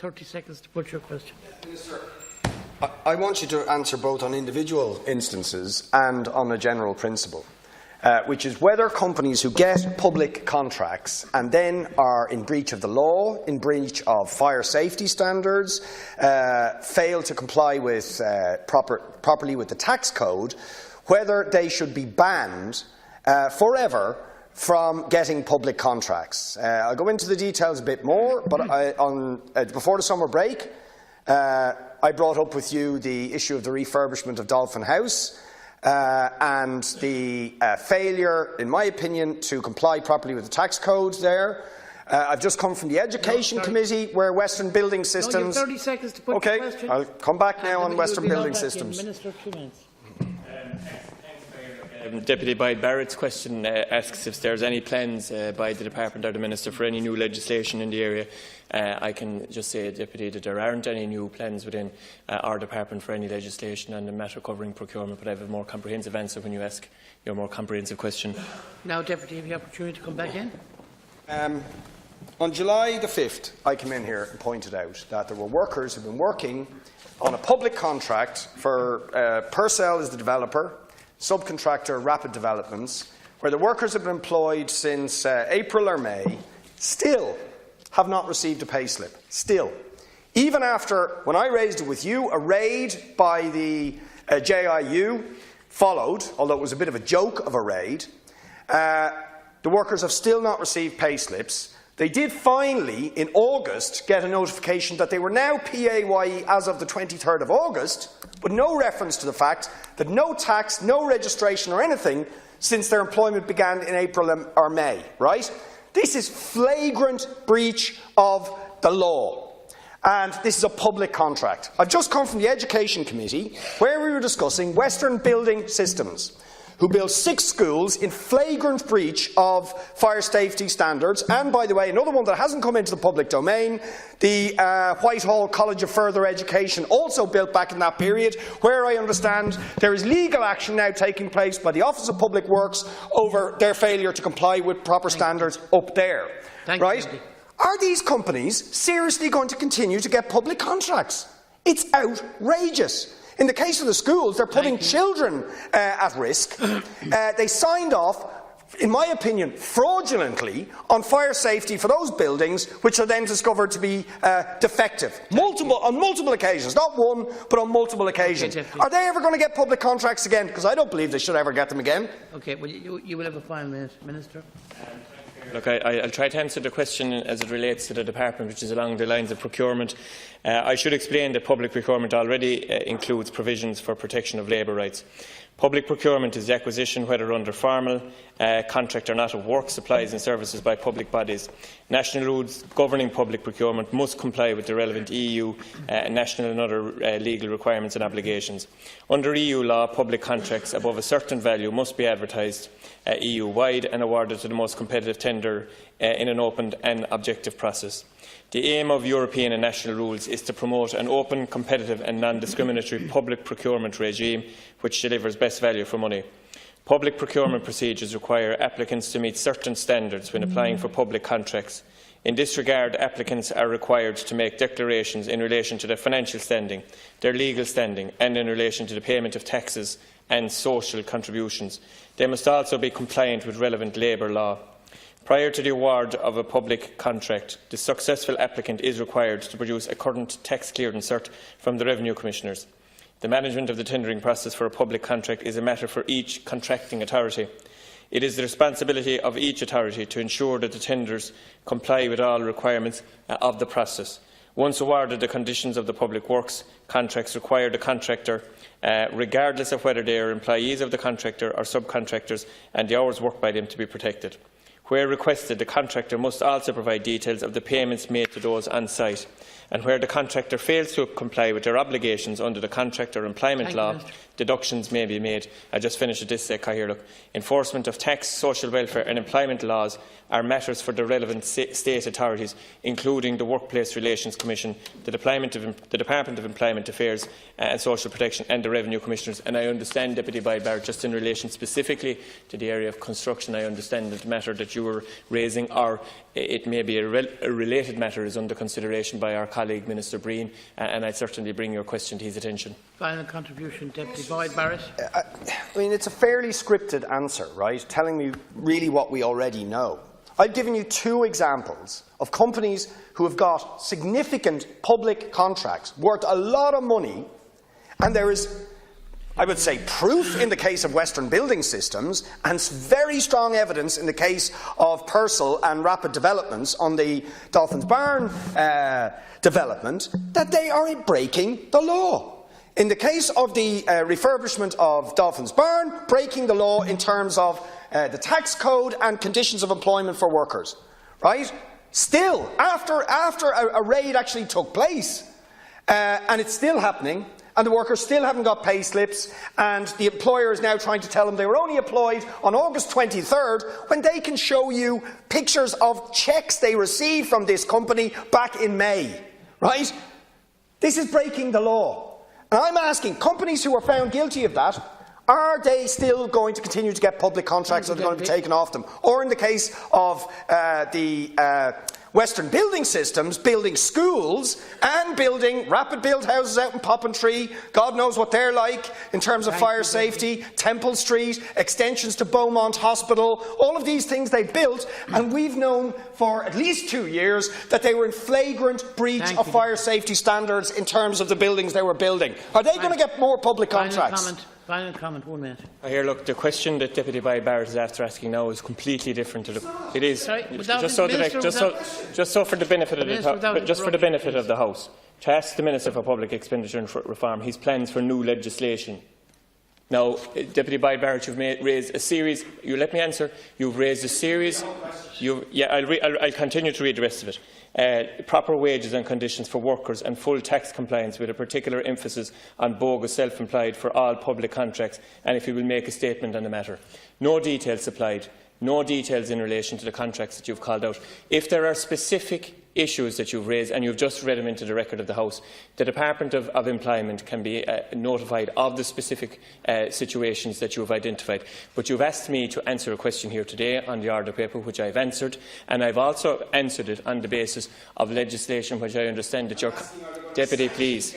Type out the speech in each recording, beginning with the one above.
30 seconds to put your question. Minister, I want you to answer both on individual instances and on a general principle, which is whether companies who get public contracts and then are in breach of the law, in breach of fire safety standards, fail to comply with properly with the tax code, whether they should be banned forever from getting public contracts. I'll go into the details a bit more, but before the summer break, I brought up with you the issue of the refurbishment of Dolphin House and the failure, in my opinion, to comply properly with the tax codes there. I've just come from the Education Committee, where Western Building Systems... No, you have 30 seconds to put your question. I'll come back now on Western Building Systems. Minister, 2 minutes. Deputy Boyd Barrett's question asks if there are any plans by the Department or the Minister for any new legislation in the area. I can just say, Deputy, that there aren't any new plans within our department for any legislation on the matter covering procurement, but I have a more comprehensive answer when you ask your more comprehensive question. Now, Deputy, have the opportunity to come back in. On July the 5th, I came in here and pointed out that there were workers who had been working on a public contract for Purcell is the developer, subcontractor Rapid Developments, where the workers have been employed since April or May, still have not received a payslip. Still. Even after, when I raised it with you, a raid by the JIU followed, although it was a bit of a joke of a raid, the workers have still not received payslips. They did finally, in August, get a notification that they were now PAYE as of the 23rd of August, but no reference to the fact that no tax, no registration or anything since their employment began in April or May, right? This is flagrant breach of the law. And this is a public contract. I've just come from the Education Committee, where we were discussing Western Building Systems, who built 6 schools in flagrant breach of fire safety standards. And, by the way, another one that hasn't come into the public domain, the Whitehall College of Further Education, also built back in that period, where I understand there is legal action now taking place by the Office of Public Works over their failure to comply with proper standards up there. Right? Are these companies seriously going to continue to get public contracts? It's outrageous. In the case of the schools, they're putting children at risk. They signed off, in my opinion, fraudulently on fire safety for those buildings, which are then discovered to be defective. On multiple occasions. Not one, but on multiple occasions. Are they ever going to get public contracts again? Because I don't believe they should ever get them again. Okay, well, you will have a final minute, Minister. Look, I'll try to answer the question as it relates to the department, which is along the lines of procurement. I should explain that public procurement already includes provisions for protection of labour rights. Public procurement is the acquisition, whether under formal contract or not, of work, supplies and services by public bodies. National rules governing public procurement must comply with the relevant EU, national and other legal requirements and obligations. Under EU law, public contracts above a certain value must be advertised EU-wide and awarded to the most competitive tender in an open and objective process. The aim of European and national rules is to promote an open, competitive and non-discriminatory public procurement regime which delivers best value for money. Public procurement procedures require applicants to meet certain standards when applying for public contracts. In this regard, applicants are required to make declarations in relation to their financial standing, their legal standing and in relation to the payment of taxes and social contributions. They must also be compliant with relevant labour law. Prior to the award of a public contract, the successful applicant is required to produce a current tax clearance cert from the Revenue Commissioners. The management of the tendering process for a public contract is a matter for each contracting authority. It is the responsibility of each authority to ensure that the tenders comply with all requirements of the process. Once awarded, the conditions of the public works contracts require the contractor, regardless of whether they are employees of the contractor or subcontractors, and the hours worked by them to be protected. Where requested, the contractor must also provide details of the payments made to those on site, and where the contractor fails to comply with their obligations under the Contract or Employment Law, deductions may be made. I just finished at this Cathaoirleach. Enforcement of tax, social welfare and employment laws are matters for the relevant state authorities, including the Workplace Relations Commission, the Department of Employment Affairs and Social Protection and the Revenue Commissioners. And I understand, Deputy Boyd Barrett, just in relation specifically to the area of construction, I understand that the matter that you were raising, or it may be a related matter is under consideration by our colleague Minister Breen, and I certainly bring your question to his attention. Final contribution, Deputy Boyd Barrett. I mean, it's a fairly scripted answer, right, telling me really what we already know. I've given you 2 examples of companies who have got significant public contracts worth a lot of money, and there is, I would say, proof in the case of Western Building Systems and very strong evidence in the case of Purcell and Rapid Developments on the Dolphins Barn development that they are breaking the law. In the case of the refurbishment of Dolphins Barn, breaking the law in terms of the tax code and conditions of employment for workers, right? Still, after a raid actually took place, and it's still happening, and the workers still haven't got pay slips, and the employer is now trying to tell them they were only employed on August 23rd, when they can show you pictures of cheques they received from this company back in May, right? This is breaking the law. And I'm asking, companies who are found guilty of that, are they still going to continue to get public contracts that are going to be taken off them? Or in the case of the Western Building Systems, building schools and building rapid build houses out in Poppintree, God knows what they're like in terms of fire safety, Temple Street, extensions to Beaumont Hospital, all of these things they built, and we've known for at least 2 years that they were in flagrant breach of fire safety standards in terms of the buildings they were building. Are they going to get more public contracts? Final comment, 1 minute. Here, look, the question that Deputy Boyd Barrett is after asking now is completely different to the. It is Sorry, just so for the benefit of the House, to ask the Minister for Public Expenditure and Reform his plans for new legislation. Now, Deputy Boyd Barrett, you've raised a series. You let me answer. You've raised a series. I'll continue to read the rest of it. Proper wages and conditions for workers and full tax compliance, with a particular emphasis on bogus self-employed for all public contracts, and if you will make a statement on the matter. No details supplied. No details in relation to the contracts that you've called out. If there are specific issues that you've raised, and you've just read them into the record of the House, the Department of Employment can be notified of the specific situations that you have identified. But you've asked me to answer a question here today on the order paper, which I have answered, and I have also answered it on the basis of legislation which I understand that your Deputy, please,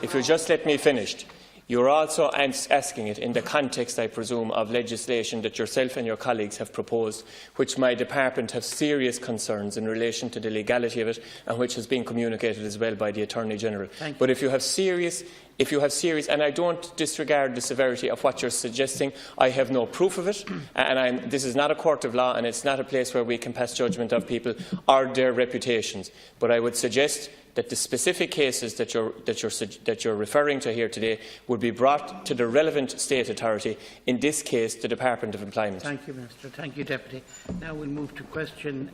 if you just let me finish. You are also asking it in the context, I presume, of legislation that yourself and your colleagues have proposed, which my department have serious concerns in relation to the legality of it, and which has been communicated as well by the Attorney-General. But if you have serious, and I don't disregard the severity of what you're suggesting, I have no proof of it, and this is not a court of law, and it's not a place where we can pass judgment of people or their reputations. But I would suggest that the specific cases that you're referring to here today would be brought to the relevant state authority, in this case the Department of Employment. Thank you, Minister. Thank you, Deputy. Now we'll move to question